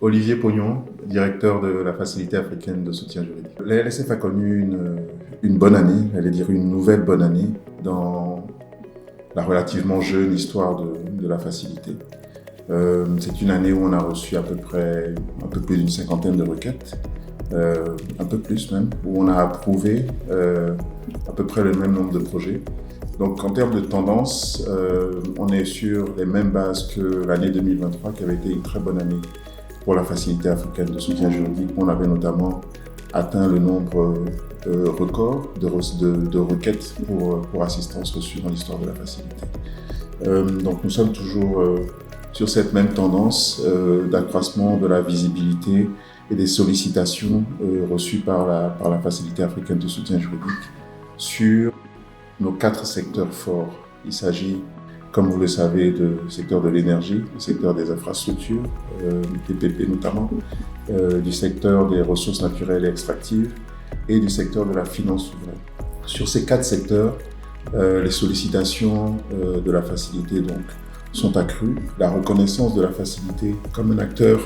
Olivier Pognon, directeur de la Facilité africaine de soutien juridique. La LSF a connu une bonne année, j'allais dire une nouvelle bonne année, dans la relativement jeune histoire de la Facilité. C'est une année où on a reçu à peu près un peu plus d'une cinquantaine de requêtes, un peu plus même, où on a approuvé à peu près le même nombre de projets. Donc en termes de tendance, on est sur les mêmes bases que l'année 2023, qui avait été une très bonne année pour la Facilité africaine de soutien juridique. On avait notamment atteint le nombre record de requêtes pour assistance reçue dans l'histoire de la Facilité. Donc nous sommes toujours sur cette même tendance d'accroissement de la visibilité et des sollicitations reçues par la Facilité africaine de soutien juridique sur nos 4 secteurs forts. Il s'agit, comme vous le savez, du secteur de l'énergie, du secteur des infrastructures, TPP notamment, du secteur des ressources naturelles et extractives et du secteur de la finance souveraine. Sur ces 4 secteurs, les sollicitations de la Facilité donc, sont accrues. La reconnaissance de la Facilité comme un acteur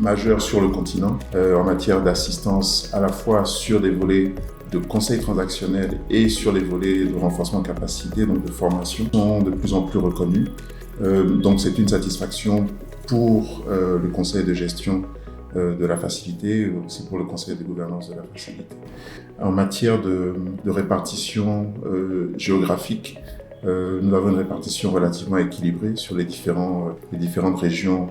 majeur sur le continent en matière d'assistance à la fois sur des volets de conseil transactionnel et sur les volets de renforcement de capacité, donc de formation, sont de plus en plus reconnus. Donc c'est une satisfaction pour le conseil de gestion de la Facilité, aussi pour le conseil de gouvernance de la Facilité. En matière de répartition géographique, nous avons une répartition relativement équilibrée sur les différentes régions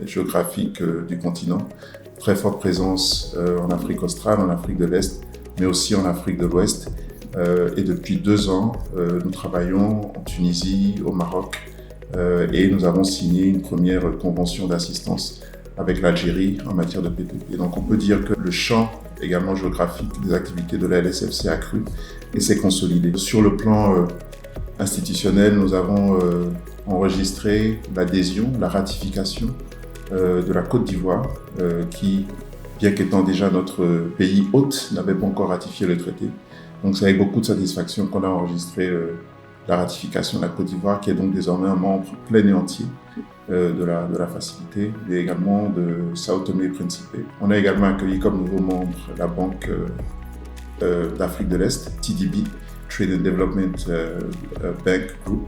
géographiques du continent. Très forte présence en Afrique australe, en Afrique de l'Est, mais aussi en Afrique de l'Ouest. Et depuis 2 ans, nous travaillons en Tunisie, au Maroc, et nous avons signé une première convention d'assistance avec l'Algérie en matière de PPP. Donc on peut dire que le champ également géographique des activités de la LSF s'est accru et s'est consolidé. Sur le plan institutionnel, nous avons enregistré l'adhésion, la ratification de la Côte d'Ivoire, qui, bien qu'étant déjà notre pays hôte, n'avait pas encore ratifié le traité. Donc c'est avec beaucoup de satisfaction qu'on a enregistré la ratification de la Côte d'Ivoire, qui est donc désormais un membre plein et entier de la Facilité, et également de Sao Tomé et Principe. On a également accueilli comme nouveau membre la Banque d'Afrique de l'Est, TDB, Trade and Development Bank Group,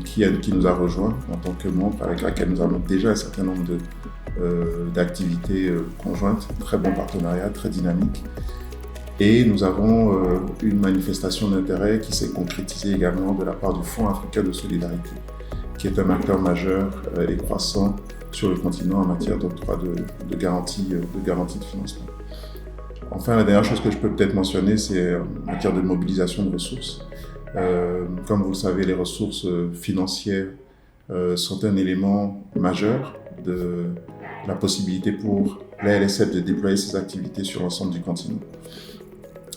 qui nous a rejoints en tant que membre, avec laquelle nous avons déjà un certain nombre d'activités conjointes, très bon partenariat, très dynamique. Et nous avons une manifestation d'intérêt qui s'est concrétisée également de la part du Fonds africain de solidarité, qui est un acteur majeur et croissant sur le continent en matière d'octroi de garantie de financement. Enfin, la dernière chose que je peux peut-être mentionner, c'est en matière de mobilisation de ressources. Comme vous le savez, les ressources financières sont un élément majeur de la possibilité pour la LSF de déployer ses activités sur l'ensemble du continent.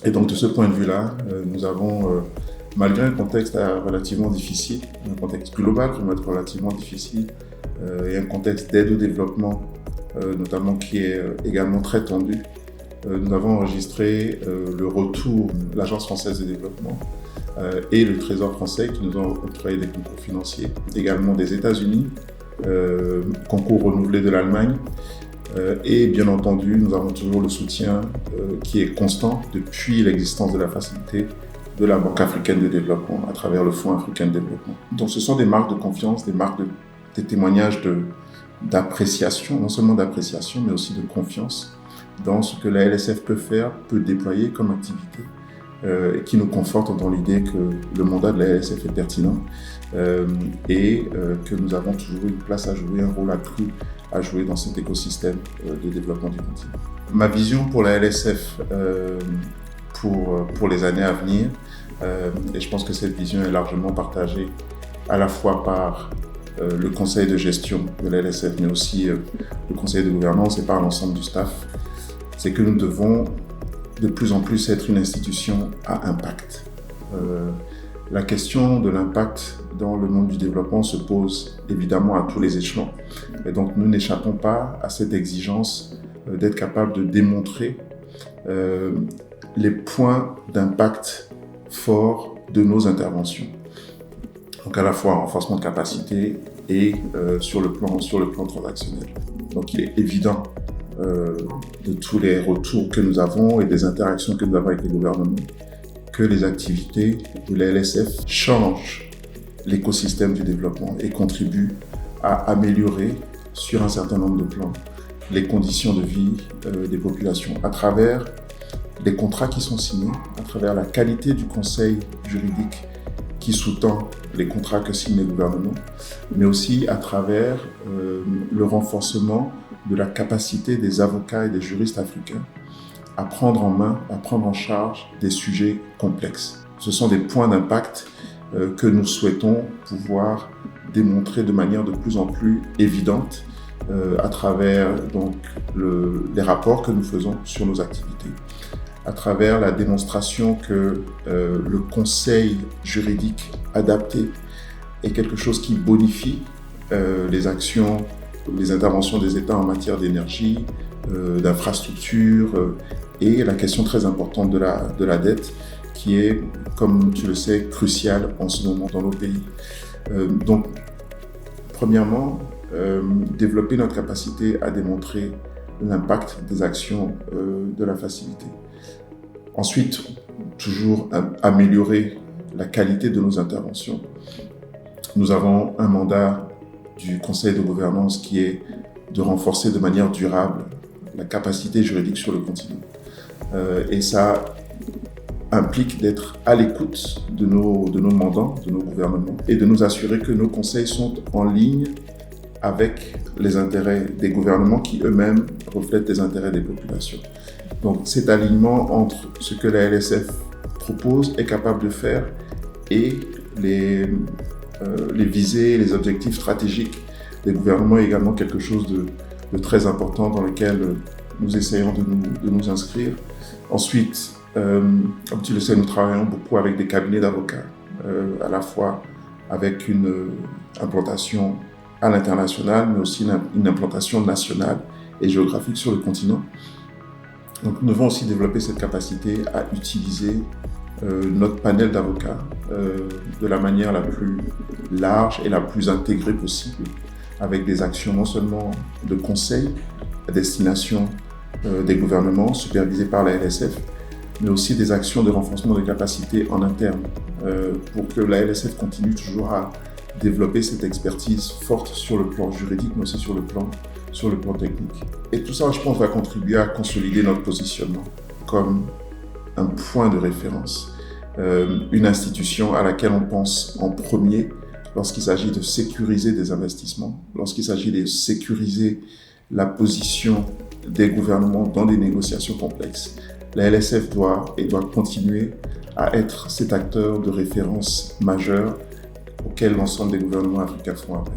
Et donc, de ce point de vue-là, nous avons, malgré un contexte relativement difficile, un contexte global relativement difficile, et un contexte d'aide au développement, notamment qui est également très tendu, nous avons enregistré le retour de l'Agence française de développement et le Trésor français qui nous ont octroyé des concours financiers, également des États-Unis, concours renouvelés de l'Allemagne. Et bien entendu, nous avons toujours le soutien qui est constant depuis l'existence de la Facilité de la Banque africaine de développement à travers le Fonds africain de développement. Donc ce sont des marques de confiance, des témoignages d'appréciation, non seulement d'appréciation, mais aussi de confiance dans ce que la LSF peut déployer comme activité, et qui nous conforte dans l'idée que le mandat de la LSF est pertinent et que nous avons toujours une place à jouer, un rôle accru à jouer dans cet écosystème de développement du continent. Ma vision pour la LSF pour les années à venir, et je pense que cette vision est largement partagée à la fois par le conseil de gestion de la LSF, mais aussi le conseil de gouvernance et par l'ensemble du staff, c'est que nous devons de plus en plus être une institution à impact. La question de l'impact dans le monde du développement se pose évidemment à tous les échelons. Et donc nous n'échappons pas à cette exigence d'être capable de démontrer les points d'impact forts de nos interventions. Donc à la fois renforcement de capacité, et sur le plan transactionnel. Donc il est évident de tous les retours que nous avons et des interactions que nous avons avec les gouvernements que les activités de la LSF changent l'écosystème du développement et contribuent à améliorer sur un certain nombre de plans les conditions de vie des populations à travers les contrats qui sont signés, à travers la qualité du conseil juridique qui sous-tend les contrats que signent les gouvernements, mais aussi à travers le renforcement de la capacité des avocats et des juristes africains à prendre en main, à prendre en charge des sujets complexes. Ce sont des points d'impact que nous souhaitons pouvoir démontrer de manière de plus en plus évidente à travers donc, les rapports que nous faisons sur nos activités, à travers la démonstration que le conseil juridique adapté est quelque chose qui bonifie les actions, les interventions des États en matière d'énergie, d'infrastructures et la question très importante de la dette qui est, comme tu le sais, cruciale en ce moment dans nos pays. Donc, premièrement, développer notre capacité à démontrer l'impact des actions de la facilité. Ensuite, toujours améliorer la qualité de nos interventions. Nous avons un mandat du Conseil de gouvernance qui est de renforcer de manière durable la capacité juridique sur le continent. Et ça implique d'être à l'écoute de nos mandants, de nos gouvernements, et de nous assurer que nos conseils sont en ligne avec les intérêts des gouvernements qui eux-mêmes reflètent les intérêts des populations. Donc cet alignement entre ce que la LSF propose, est capable de faire, et les visées, les objectifs stratégiques des gouvernements est également quelque chose de très important dans lequel nous essayons de nous inscrire. Ensuite, comme tu le sais, nous travaillons beaucoup avec des cabinets d'avocats, à la fois avec une implantation à l'international, mais aussi une implantation nationale et géographique sur le continent. Donc nous devons aussi développer cette capacité à utiliser notre panel d'avocats de la manière la plus large et la plus intégrée possible, avec des actions non seulement de conseil à destination des gouvernements supervisés par la LSF, mais aussi des actions de renforcement des capacités en interne pour que la LSF continue toujours à développer cette expertise forte sur le plan juridique, mais aussi sur le plan technique. Et tout ça, je pense, va contribuer à consolider notre positionnement comme un point de référence, une institution à laquelle on pense en premier lorsqu'il s'agit de sécuriser des investissements, lorsqu'il s'agit de sécuriser la position des gouvernements dans des négociations complexes. La LSF doit continuer à être cet acteur de référence majeur auquel l'ensemble des gouvernements africains font appel.